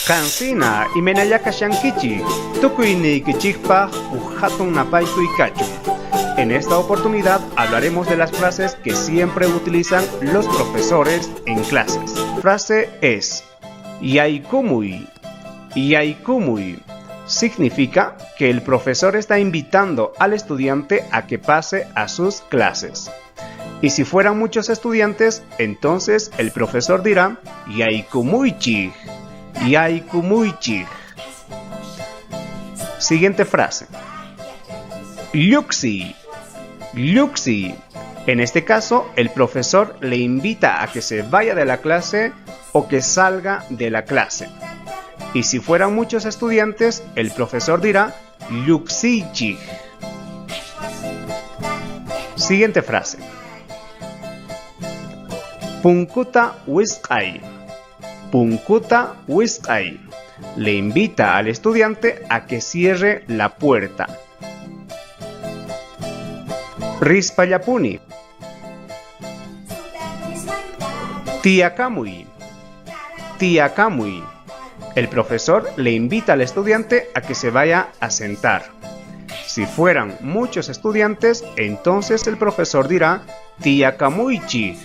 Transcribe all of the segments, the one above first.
Kansina imenayaka shankichi, tukuynikichikpaq hatun napaykuy kachun. En esta oportunidad hablaremos de las frases que siempre utilizan los profesores en clases. Frase es yaykumuy. Yaykumuy significa que el profesor está invitando al estudiante a que pase a sus clases. Y si fueran muchos estudiantes, entonces el profesor dirá yaykumuychik. Yaykumuychik. Siguiente frase. Lluksi. Lluksi. En este caso, el profesor le invita a que se vaya de la clase o que salga de la clase. Y si fueran muchos estudiantes, el profesor dirá lluksichik. Siguiente frase. Punkuta wisqay. Punkuta wisqay. Le invita al estudiante a que cierre la puerta. Rispayapuni. Tiakamuy. Tiakamuy. El profesor le invita al estudiante a que se vaya a sentar. Si fueran muchos estudiantes, entonces el profesor dirá tiakamuychik.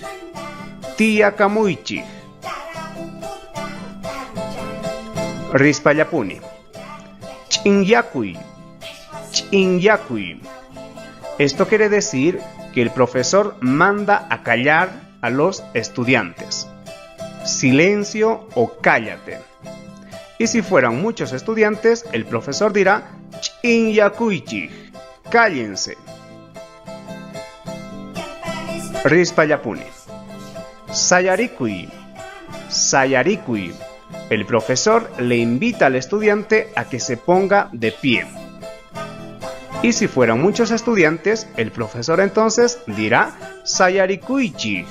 Tiakamuychik. Rispayapuni. Ch'inyakuy. Ch'inyakuy. Esto quiere decir que el profesor manda a callar a los estudiantes. Silencio o cállate. Y si fueran muchos estudiantes, el profesor dirá ch'inyakuychik. Cállense. Rispayapuni. Sayarikuy. Sayarikuy. El profesor le invita al estudiante a que se ponga de pie. Y si fueran muchos estudiantes, el profesor entonces dirá sayarikuychik.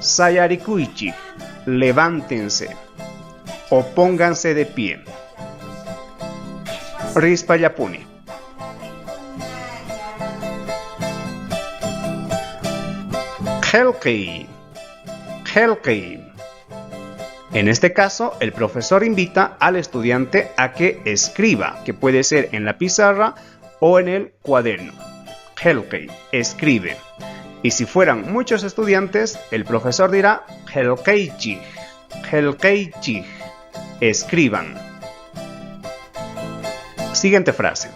Sayarikuychik. Levántense o pónganse de pie. Rispayapuni. Qelqiy. Qelqiy. En este caso, el profesor invita al estudiante a que escriba, que puede ser en la pizarra o en el cuaderno. Qelqiy, escribe. Y si fueran muchos estudiantes, el profesor dirá qelqiychik. Qelqiychik, escriban. Siguiente frase.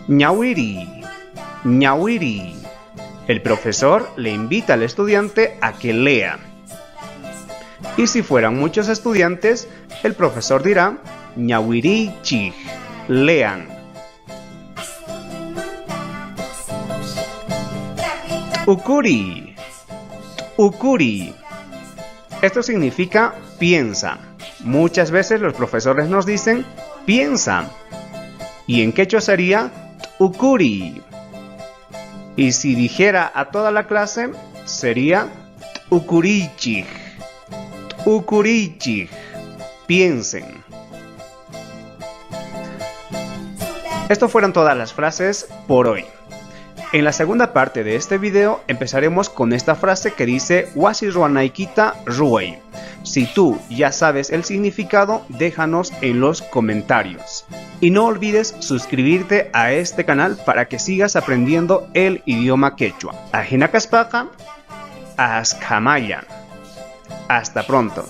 Ñawiri. Ñawiri. El profesor le invita al estudiante a que lea. Y si fueran muchos estudiantes, el profesor dirá ñawirichik. Lean. Ukuri. Ukuri. Esto significa piensa. Muchas veces los profesores nos dicen piensa. Y en quechua sería ukuri. Y si dijera a toda la clase, sería ukurichik. Ukurichik. Piensen. Estas fueron todas las frases por hoy. En la segunda parte de este video empezaremos con esta frase que dice wasi ruanaykita ruway. Si tú ya sabes el significado, déjanos en los comentarios. Y no olvides suscribirte a este canal para que sigas aprendiendo el idioma quechua. Ajinakaspaka, askamaya. Hasta pronto.